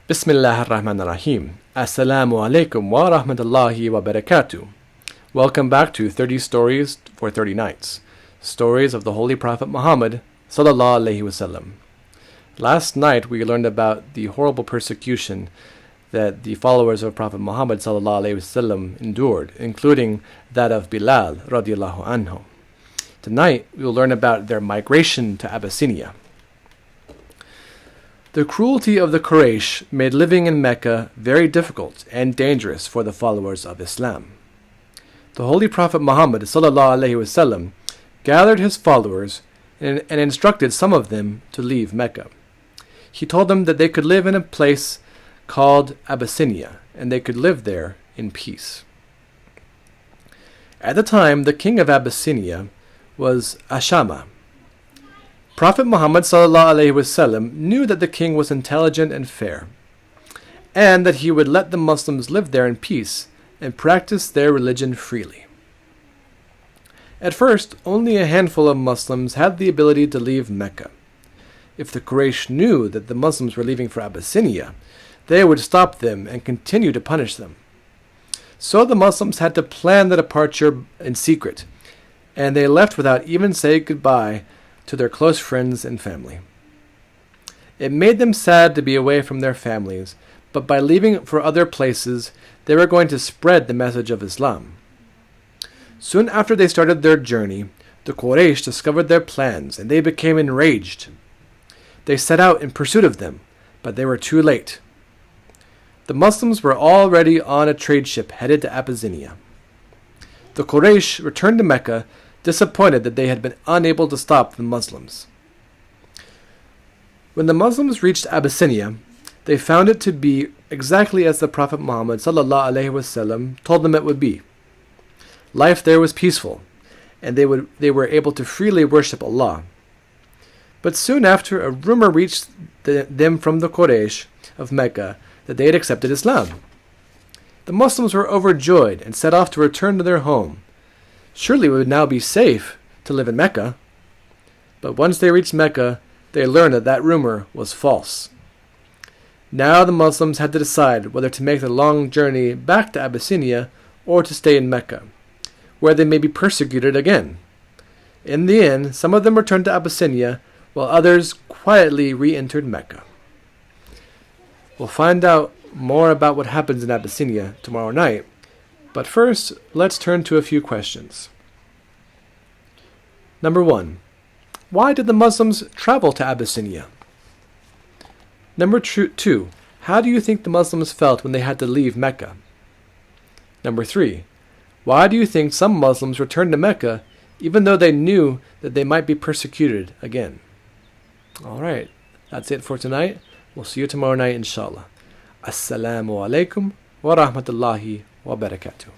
Bismillah ar-Rahman ar-Rahim. Assalamu alaikum wa rahmatullahi wa barakatuh. Welcome back to 30 Stories for 30 Nights. Stories of the Holy Prophet Muhammad sallallahu alaihi wasallam. Last night we learned about the horrible persecution that the followers of Prophet Muhammad sallallahu alaihi wasallam endured, including that of Bilal radiallahu anhu. Tonight we will learn about their migration to Abyssinia. The cruelty of the Quraysh made living in Mecca very difficult and dangerous for the followers of Islam. The Holy Prophet Muhammad sallallahu alaihi wasallam gathered his followers and instructed some of them to leave Mecca. He told them that they could live in a place called Abyssinia, and they could live there in peace. At the time, the king of Abyssinia was Ashama. Prophet Muhammad ﷺ knew that the king was intelligent and fair, and that he would let the Muslims live there in peace and practice their religion freely. At first, only a handful of Muslims had the ability to leave Mecca. If the Quraysh knew that the Muslims were leaving for Abyssinia, they would stop them and continue to punish them. So the Muslims had to plan the departure in secret, and they left without even saying goodbye to their close friends and family. It made them sad to be away from their families, but by leaving for other places, they were going to spread the message of Islam. Soon after they started their journey, the Quraysh discovered their plans, and they became enraged. They set out in pursuit of them, but they were too late. The Muslims were already on a trade ship headed to Abyssinia. The Quraysh returned to Mecca, disappointed that they had been unable to stop the Muslims. When the Muslims reached Abyssinia, they found it to be exactly as the Prophet Muhammad ﷺ told them it would be. Life there was peaceful, and they were able to freely worship Allah. But soon after, a rumor reached them from the Quraysh of Mecca that they had accepted Islam. The Muslims were overjoyed and set off to return to their home. Surely it would now be safe to live in Mecca. But once they reached Mecca, they learned that that rumor was false. Now the Muslims had to decide whether to make the long journey back to Abyssinia or to stay in Mecca, where they may be persecuted again. In the end, some of them returned to Abyssinia, while others quietly re-entered Mecca. We'll find out more about what happens in Abyssinia tomorrow night, but first, let's turn to a few questions. Number 1. Why did the Muslims travel to Abyssinia? Number 2. How do you think the Muslims felt when they had to leave Mecca? Number 3. Why do you think some Muslims returned to Mecca even though they knew that they might be persecuted again? Alright, that's it for tonight. We'll see you tomorrow night, inshallah. Assalamu alaikum wa rahmatullahi wa barakatuh.